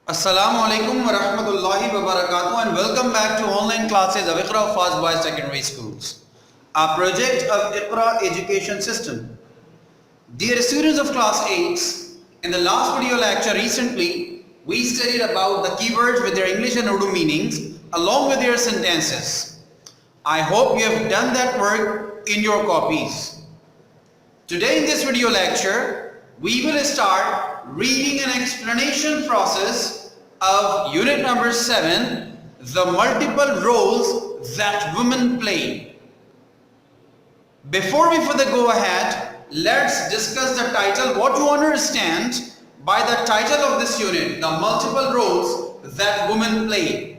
Assalamu alaikum wa rahmatullahi wa barakatuh and welcome back to online classes of Iqra Fast Boys Secondary Schools, a project of Iqra Education System. Dear students of class 8, in the last video lecture recently, we studied about the keywords with their English and Urdu meanings along with their sentences. I hope you have done that work in your copies. Today in this video lecture, we will start reading an explanation process of unit number 7, the multiple roles that women play. Before we further go ahead, let's discuss the title, what you understand by the title of this unit, the multiple roles that women play.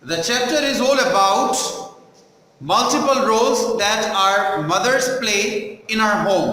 The chapter is all about multiple roles that our mothers play in our home.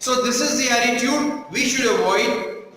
So this is the attitude we should avoid.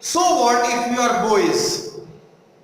So what if you are boys?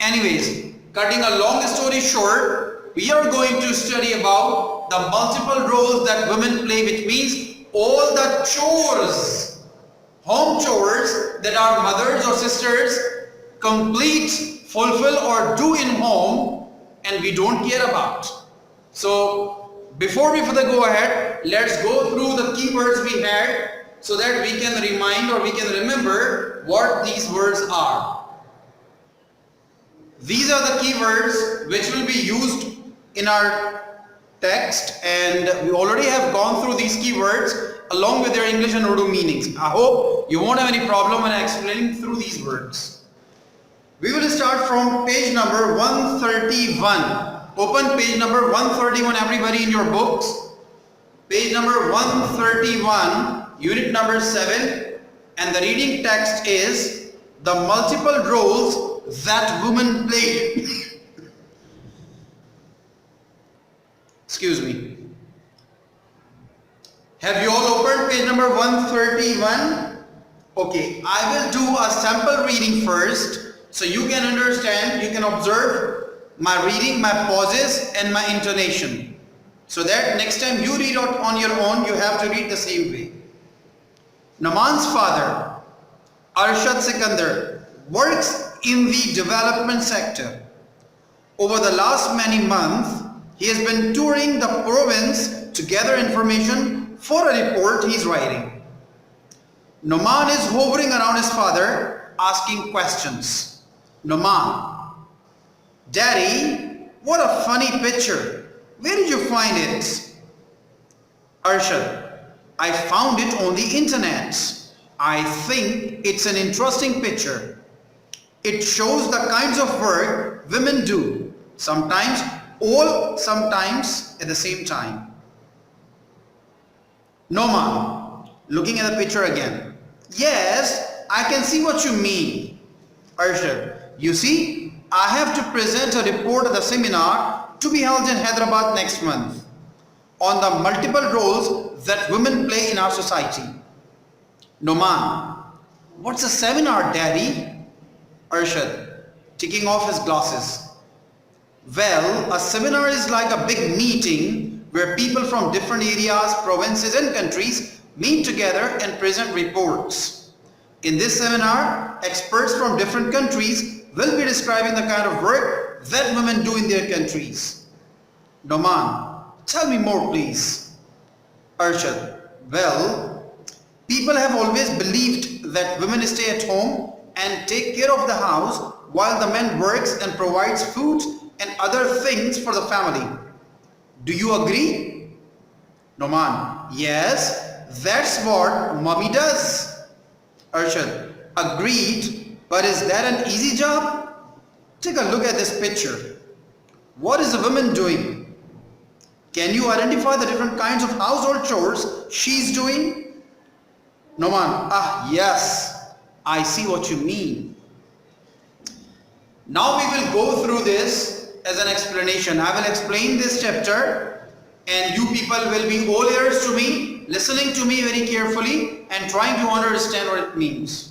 Anyways, cutting a long story short, we are going to study about the multiple roles that women play, which means all the chores, home chores that our mothers or sisters complete, fulfill or do in home and we don't care about. So before we further go ahead, let's go through the keywords we had so that we can remind or we can remember what these words are. These are the keywords which will be used in our text, and we already have gone through these keywords along with their English and Urdu meanings. I hope you won't have any problem when explaining through these words. We will start from page number 131. Open page number 131, everybody, in your books. Page number 131, unit number 7, and the reading text is the multiple roles that women play. Excuse me. Have you all opened page number 131? Okay, I will do a sample reading first so you can understand, you can observe my reading, my pauses and my intonation, so that next time you read out on your own, you have to read the same way. Naman's father, Arshad Sikandar, works in the development sector. Over the last many months, he has been touring the province to gather information for a report he is writing. Noman is hovering around his father, asking questions. Noman: Daddy, What a funny picture. Where did you find it? Arshad, I found it on the internet. I think it's an interesting picture. It shows the kinds of work women do. Sometimes all, sometimes at the same time. Noman, looking at the picture again. Yes, I can see what you mean. Arshad, you see, I have to present a report at the seminar to be held in Hyderabad next month on the multiple roles that women play in our society. Noman, what's a seminar, Daddy? Arshad, taking off his glasses. Well, a seminar is like a big meeting where people from different areas, provinces and countries meet together and present reports. In this seminar, experts from different countries will be describing the kind of work that women do in their countries. Noman, tell me more please. Arshad, well, people have always believed that women stay at home and take care of the house while the man works and provides food and other things for the family. Do you agree? Noman, yes, that's what mommy does. Arshad, agreed, but is that an easy job? Take a look at this picture. What is a woman doing? Can you identify the different kinds of household chores she's doing? Noman, yes, I see what you mean. Now we will go through this as an explanation. I will explain this chapter and you people will be all ears to me, listening to me very carefully and trying to understand what it means.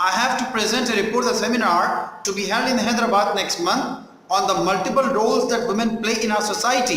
I have to present a report at a seminar to be held in Hyderabad next month on the multiple roles that women play in our society.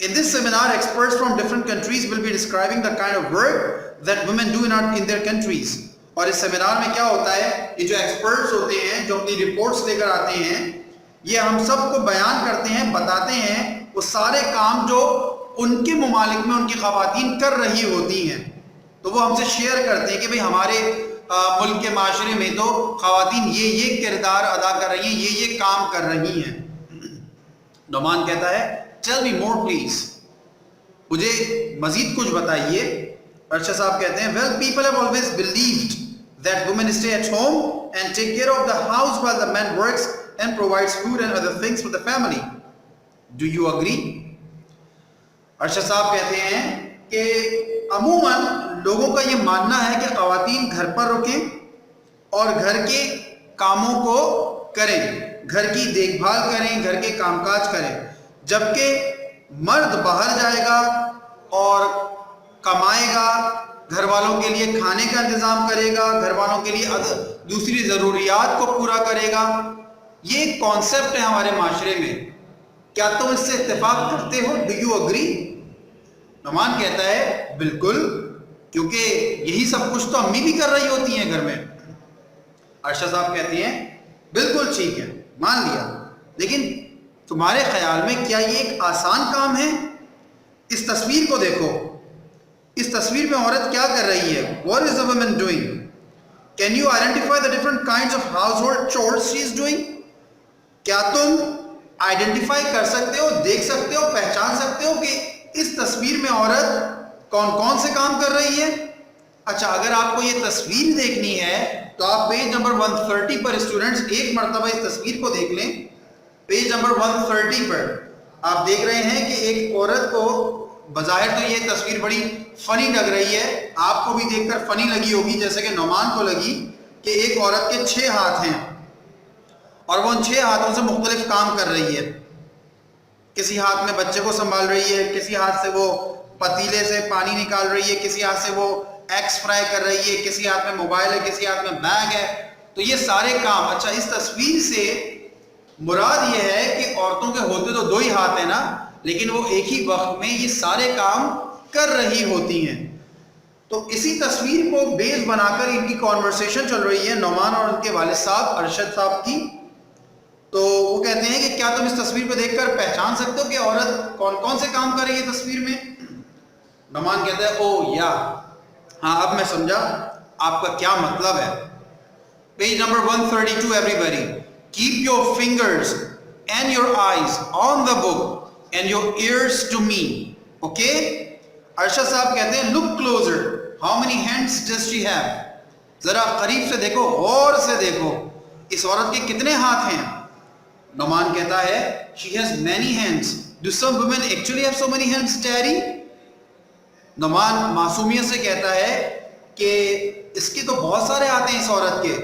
In this seminar, experts from different countries will be describing the kind of work that women do in their countries. اور اس seminar میں کیا ہوتا ہے, یہ جو experts ہوتے ہیں جو اپنی رپورٹس لے کر آتے ہیں, یہ ہم سب کو بیان کرتے ہیں, بتاتے ہیں وہ سارے کام جو ان کے ممالک میں ان کی خواتین کر رہی ہوتی ہیں. تو وہ ہم سے شیئر کرتے ہیں کہ بھئی ہمارے ملک کے معاشرے میں تو خواتین یہ کردار ادا کر رہی ہیں, یہ کام کر رہی ہیں. نعمان کہتا ہے Tell me more please. مجھے مزید کچھ بتائیے. ارشد صاحب کہتے ہیں Well, people have always believed that women stay at home and take care of the house while the man works and provides food and other things for the family. Do you agree? Arshad صاحب کہتے ہیں کہ عموماً لوگوں کا یہ ماننا ہے کہ خواتین گھر پر رکیں اور گھر کے کاموں کو کریں, گھر کی دیکھ بھال کریں, گھر کے کام کاج کریں, جبکہ مرد باہر جائے گا اور کمائے گا, گھر والوں کے لیے کھانے کا انتظام کرے گا, گھر والوں کے لیے دوسری ضروریات کو پورا کرے گا. یہ ایک کانسیپٹ ہے ہمارے معاشرے میں. کیا تم اس سے اتفاق کرتے ہو؟ Do you agree? نعمان کہتا ہے بالکل, کیونکہ یہی سب کچھ تو امی بھی کر رہی ہوتی ہیں گھر میں. ارشد صاحب کہتی ہیں بالکل ٹھیک ہے, مان لیا, لیکن تمہارے خیال میں کیا یہ ایک آسان کام ہے؟ اس تصویر کو دیکھو, اس تصویر میں عورت کیا کر رہی ہے. What is the woman doing? Can you identify the different kinds of household chores she is doing? کیا تم آئیڈینٹیفائی کر سکتے ہو, دیکھ سکتے ہو, پہچان سکتے ہو کہ اس تصویر میں عورت کون کون سے کام کر رہی ہے؟ اچھا, اگر آپ کو یہ تصویر دیکھنی ہے تو آپ پیج نمبر 130 پر اسٹوڈنٹس ایک مرتبہ اس تصویر کو دیکھ لیں. پیج نمبر 130 پر آپ دیکھ رہے ہیں کہ ایک عورت کو, بظاہر تو یہ تصویر بڑی فنی لگ رہی ہے, آپ کو بھی دیکھ کر فنی لگی ہوگی جیسے کہ نعمان کو لگی, کہ ایک عورت کے 6 ہاتھ ہیں اور وہ ان 6 ہاتھوں سے مختلف کام کر رہی ہے. کسی ہاتھ میں بچے کو سنبھال رہی ہے, کسی ہاتھ سے وہ پتیلے سے پانی نکال رہی ہے, کسی ہاتھ سے وہ ایگز فرائی کر رہی ہے, کسی ہاتھ میں موبائل ہے, کسی ہاتھ میں بیگ ہے. تو یہ سارے کام, اچھا اس تصویر سے مراد یہ ہے کہ عورتوں کے ہوتے تو 2 ہی ہاتھ ہیں نا, لیکن وہ ایک ہی وقت میں یہ سارے کام کر رہی ہوتی ہیں. تو اسی تصویر کو بیس بنا کر ان کی کانورسیشن چل رہی ہے نعمان اور ان کے والد صاحب ارشد صاحب کی. تو وہ کہتے ہیں کہ کیا تم اس تصویر کو دیکھ کر پہچان سکتے ہو کہ عورت کون کون سے کام کر رہی ہے تصویر میں؟ نعمان کہتا ہے او یا, ہاں اب میں سمجھا آپ کا کیا مطلب ہے. Page number 132 everybody. Keep your fingers and your eyes on the book and your ears to me. Okay? Arshad صاحب کہتے ہیں look closer. How many hands does she have? ذرا قریب سے دیکھو, غور سے دیکھو, اس عورت کے کتنے ہاتھ ہیں؟ نعمان کہتا ہے she has many hands. Do some women actually have so many hands, Daddy? Noman معصومیت سے کہتا ہے کہ اس کے تو بہت سارے ہاتھ ہیں اس عورت کے.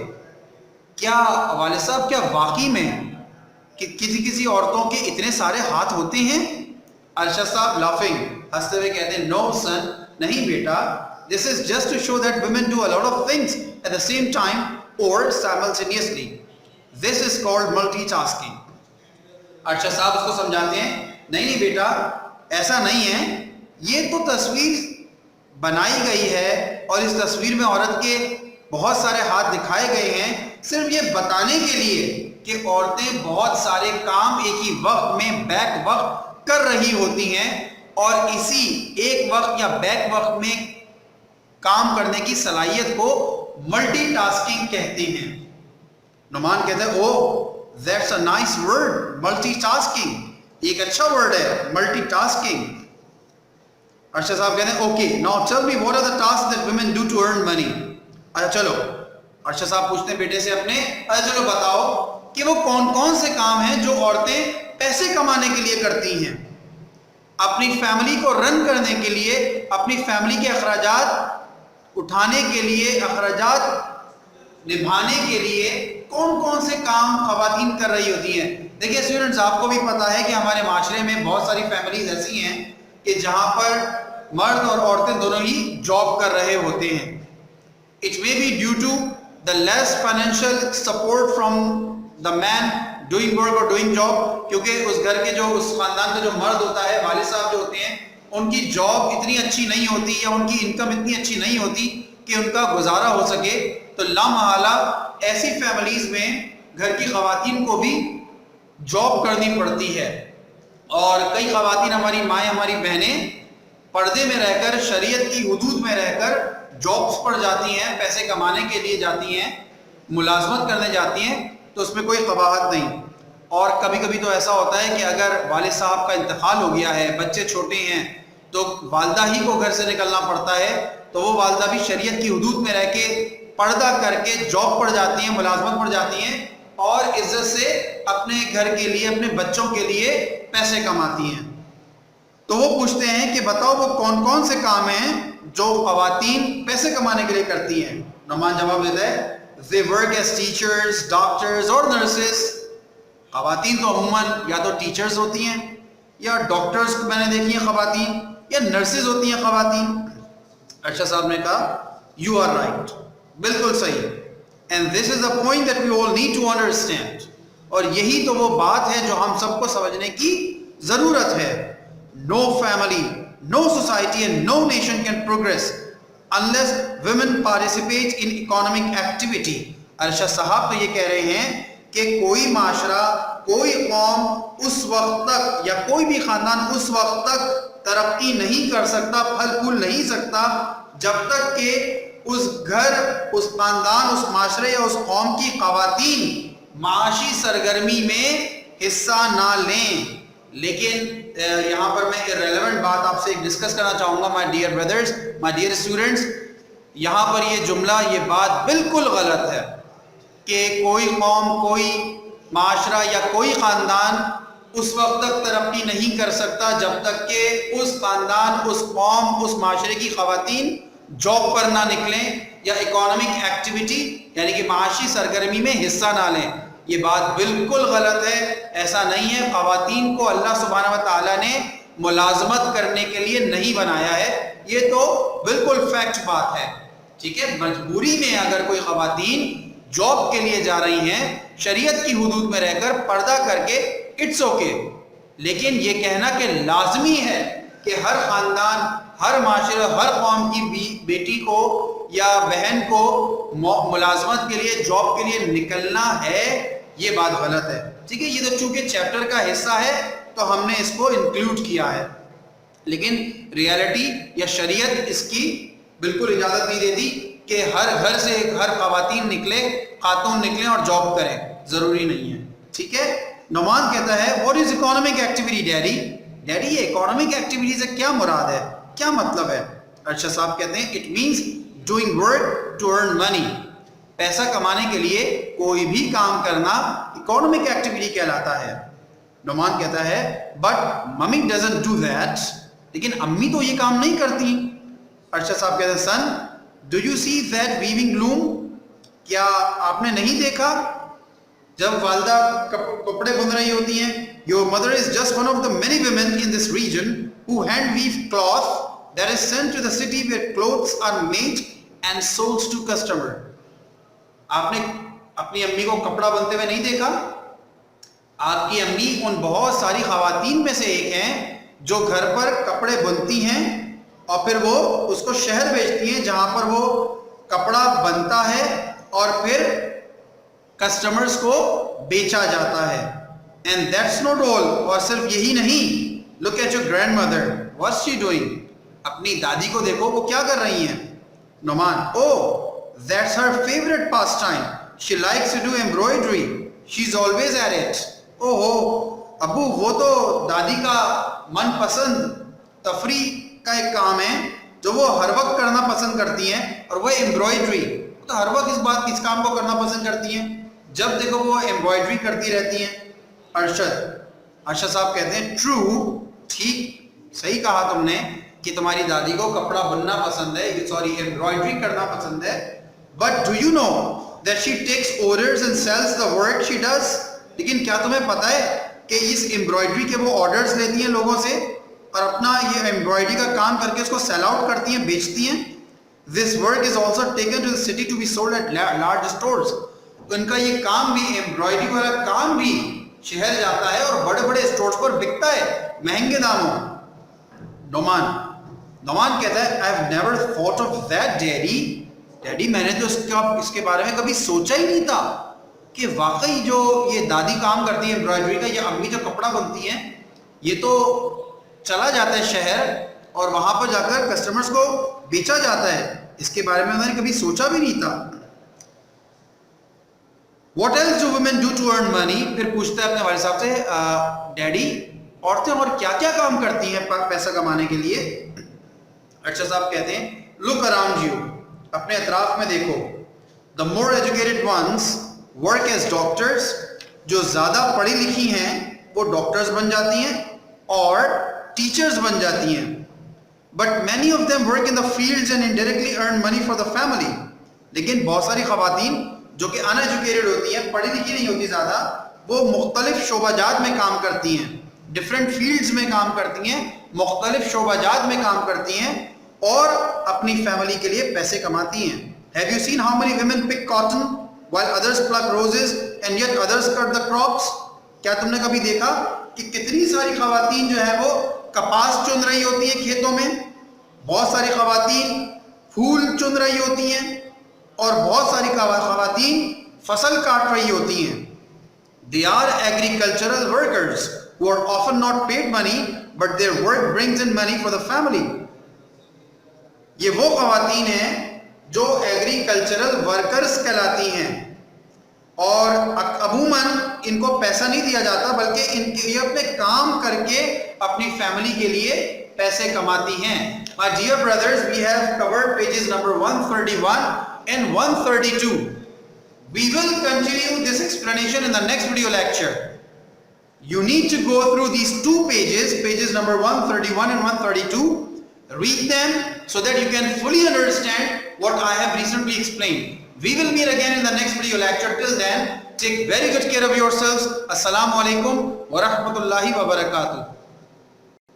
کیا والد صاحب, کیا واقعی میں کہ کسی عورتوں کے اتنے سارے ہاتھ ہوتے ہیں؟ ارشد صاحب لافنگ, ہنستے ہوئے کہتے ہیں no son, نہیں بیٹا, this is just to show that women do a lot of things at the same time or simultaneously. This is called multitasking. Arshad صاحب اس کو سمجھاتے ہیں نہیں بیٹا, ایسا نہیں ہے, یہ تو تصویر بنائی گئی ہے اور اس تصویر میں عورت کے بہت سارے ہاتھ دکھائے گئے ہیں صرف یہ بتانے کے لیے کہ عورتیں بہت سارے کام ایک ہی وقت میں بیک وقت کر رہی ہوتی ہیں, اور اسی ایک وقت یا بیک وقت میں کام کرنے کی صلاحیت کو ملٹی ٹاسکنگ کہتے ہیں. نعمان کہتے ہیں او that's a nice word, multitasking. ایک اچھا ورڈ ہے ملٹی ٹاسکنگ. ارشد صاحب کہتے ہیں okay, now tell me what are the tasks that women do to earn money. اچھا چلو, ارشد صاحب پوچھتے ہیں بیٹے سے اپنے, اچھا چلو بتاؤ کہ وہ کون کون سے کام ہیں جو عورتیں پیسے کمانے کے لیے کرتی ہیں, اپنی فیملی کو رن کرنے کے لیے, اپنی فیملی کے اخراجات اٹھانے کے لیے, اخراجات نبھانے کے لیے کون کون سے کام خواتین کر رہی ہوتی ہیں. دیکھیے اسٹوڈنٹس, آپ کو بھی پتا ہے کہ ہمارے معاشرے میں بہت ساری فیملیز ایسی ہیں کہ جہاں پر مرد اور عورتیں دونوں ہی جاب کر رہے ہوتے ہیں. It may be due to the less financial support from the man doing work اور ڈوئنگ جاب, کیونکہ اس گھر کے جو اس خاندان کا جو مرد ہوتا ہے, والد صاحب جو ہوتے ہیں, ان کی جاب اتنی اچھی نہیں ہوتی یا ان کی انکم اتنی اچھی نہیں ہوتی کہ ان کا گزارا ہو سکے, تو لامحالہ ایسی فیملیز میں گھر کی خواتین کو بھی جاب کرنی پڑتی ہے. اور کئی خواتین, ہماری مائیں, ہماری بہنیں پردے میں رہ کر, شریعت کی حدود میں رہ کر جابس پر جاتی ہیں, پیسے کمانے کے لیے جاتی ہیں, ملازمت کرنے جاتی ہیں, تو اس میں کوئی قباحت نہیں. اور کبھی کبھی تو ایسا ہوتا ہے کہ اگر والد صاحب کا انتقال ہو گیا ہے, بچے چھوٹے ہیں, تو والدہ ہی کو گھر سے نکلنا پڑتا ہے, تو وہ والدہ بھی شریعت کی حدود میں رہ کے پردہ کر کے جاب پر جاتی ہیں, ملازمت پر جاتی ہیں, اور عزت سے اپنے گھر کے لیے, اپنے بچوں کے لیے پیسے کماتی ہیں. تو وہ پوچھتے ہیں کہ بتاؤ وہ کون کون سے کام ہیں جو خواتین پیسے کمانے کے لیے کرتی ہیں. نعمان جواب دیتا ہے, they work as teachers, doctors اور nurses. خواتین تو عموماً یا تو ٹیچرز ہوتی ہیں, یا ڈاکٹرز میں نے دیکھی ہیں خواتین, یا نرسز ہوتی ہیں خواتین. ارشد صاحب نے کہا you are right, بالکل صحیح. And this is the point that we all need to understand. اور یہی تو وہ بات ہے جو ہم سب کو سمجھنے کی ضرورت ہے. No family, no society and no nation can progress unless women participate in economic activity. Arshad صاحب تو یہ کہہ رہے ہیں کہ کوئی معاشرہ, کوئی قوم اس وقت تک, یا کوئی بھی خاندان اس وقت تک ترقی نہیں کر سکتا, پھل پھول نہیں سکتا, جب تک کہ اس گھر, اس خاندان, اس معاشرے یا اس قوم کی خواتین معاشی سرگرمی میں حصہ نہ لیں. لیکن یہاں پر میں irrelevant بات آپ سے ڈسکس کرنا چاہوں گا, my dear brothers, my dear students. یہاں پر یہ جملہ, یہ بات بالکل غلط ہے کہ کوئی قوم, کوئی معاشرہ یا کوئی خاندان اس وقت تک ترقی نہیں کر سکتا جب تک کہ اس خاندان, اس قوم, اس معاشرے کی خواتین جاب پر نہ نکلیں یا اکانومک ایکٹیویٹی یعنی کہ معاشی سرگرمی میں حصہ نہ لیں. یہ بات بالکل غلط ہے, ایسا نہیں ہے. خواتین کو اللہ سبحانہ و تعالیٰ نے ملازمت کرنے کے لیے نہیں بنایا ہے, یہ تو بالکل فیکٹ بات ہے. ٹھیک ہے, مجبوری میں اگر کوئی خواتین جاب کے لیے جا رہی ہیں شریعت کی حدود میں رہ کر پردہ کر کے, اٹس اوکے. لیکن یہ کہنا کہ لازمی ہے کہ ہر خاندان, ہر معاشرہ, ہر قوم کی بیٹی کو یا بہن کو ملازمت کے لیے, جاب کے لیے نکلنا ہے, یہ بات غلط ہے. ٹھیک ہے, یہ تو چونکہ چیپٹر کا حصہ ہے تو ہم نے اس کو انکلوڈ کیا ہے, لیکن ریالٹی یا شریعت اس کی بالکل اجازت نہیں دیتی کہ ہر گھر سے ہر خواتین نکلے, خاتون نکلیں اور جاب کریں, ضروری نہیں ہے. ٹھیک ہے. نعمان کہتا ہے what is economic activity daddy. Daddy یہ اکانومک ایکٹیویٹی سے کیا مراد ہے, کیا مطلب ہے؟ ارشد صاحب کہتے ہیں it means doing work to earn money. پیسہ کمانے کے لیے کوئی بھی کام کرنا اکانومک ایکٹیویٹی کہلاتا ہے. نعمان کہتا ہے but mummy doesn't do that. لیکن امی تو یہ کام نہیں کرتی. ارشد صاحب کہتے ہیں son, do you see that weaving loom? کیا آپ نے نہیں دیکھا جب والدہ کپڑے بن رہی ہوتی ہیں؟ Your mother is just one of the many women in this region who hand weave cloth that is sent to the city where clothes are made and sold to customer. آپ نے اپنی امی کو کپڑا بنتے ہوئے نہیں دیکھا؟ آپ کی امی ان بہت ساری خواتین میں سے ایک ہیں جو گھر پر کپڑے بنتی ہیں اور پھر وہ اس کو شہر بیچتی ہیں جہاں پر وہ کپڑا بنتا ہے اور پھر کسٹمرز کو بیچا جاتا ہے. And that's not all. اور صرف یہی نہیں. Look at your grandmother. What's she doing? اپنی دادی کو دیکھو, وہ کیا کر رہی ہیں؟ Noman, oh, that's her favorite pastime. She likes to do embroidery. She's always at it. oh, ابو وہ تو دادی کا من پسند تفریح کا ایک کام ہے جو وہ ہر وقت کرنا پسند کرتی ہیں, اور وہ ایمبرائڈری. تو ہر وقت اس کام کو کرنا پسند کرتی ہیں, جب دیکھو وہ ایمبرائڈری کرتی رہتی ہیں. ارشد صاحب کہتے ہیں ٹرو, ٹھیک, صحیح کہا تم نے کہ تمہاری دادی کو کپڑا بننا پسند ہے, سوری ایمبرائڈری کرنا پسند ہے. But do you know that she takes orders and sells the work she does. لیکن کیا تمہیں پتہ ہے کہ اس ایمبرائڈری کے وہ آرڈرز لیتی ہیں لوگوں سے اور اپنا یہ ایمبرائڈری کا کام کر کے اس کو سیل آؤٹ کرتی ہیں, بیچتی ہیں. This work is also taken to the city to be sold at large stores. ان کا یہ کام بھی, ایمبرائڈری والا کام بھی شہر جاتا ہے اور بڑے بڑے اسٹورز پر بکتا ہے مہنگے داموں. نعمان کہتا ہے I have never thought of that daddy. Daddy میں نے تو اس کے بارے میں کبھی سوچا ہی نہیں تھا کہ واقعی جو یہ دادی کام کرتی ہے امبرائڈری کا یا امی جو کپڑا بنتی ہیں یہ تو چلا جاتا ہے شہر اور وہاں پر جا کر کسٹمرز کو بیچا جاتا ہے. اس کے بارے میں نے کبھی سوچا بھی نہیں تھا. What else do women do to earn money? پھر پوچھتا ہے اپنے والد صاحب سے ڈیڈی عورتیں اور کیا کیا کام کرتی ہیں پیسہ کمانے کے لیے. ارشد صاحب کہتے ہیں look around you, اپنے اطراف میں دیکھو. The more educated ones work as doctors. جو زیادہ پڑھی لکھی ہیں وہ ڈاکٹرز بن جاتی ہیں اور ٹیچرز بن جاتی ہیں. But many of them work in the fields and indirectly earn money for the family. لیکن بہت ساری خواتین جو کہ ان ایجوکیٹڈ ہوتی ہیں, پڑھی لکھی نہیں ہوتی زیادہ, وہ مختلف شعبہ جات میں کام کرتی ہیں, ڈفرینٹ فیلڈز میں کام کرتی ہیں, مختلف شعبہ جات میں کام کرتی ہیں اور اپنی فیملی کے لیے پیسے کماتی ہیں. Have you seen how many women pick cotton while others pluck roses and yet others cut the crops? کیا تم نے کبھی دیکھا کہ کتنی ساری خواتین جو ہے وہ کپاس چن رہی ہوتی ہیں کھیتوں میں, بہت ساری خواتین پھول چن رہی ہوتی ہیں اور بہت ساری خواتین فصل کاٹ رہی ہوتی ہیں. They are agricultural workers who are often not paid money but their work brings in money for the family. یہ وہ خواتین ہیں جو ایگریکلچرل ورکرز کہلاتی ہیں اور عموماً ان کو پیسہ نہیں دیا جاتا بلکہ یہ اپنے کام کر کے اپنی فیملی کے لیے پیسے کماتی ہیں. My dear brothers, we have covered pages number 131 and 132. We will continue this explanation in the next video lecture. You need to go through these two pages, pages number 131 and 132. Read them so that you can fully understand what I have recently explained. We will meet again in the next video lecture. Till then, take very good care of yourselves. Assalamu alaikum wa rahmatullahi wa barakatuh.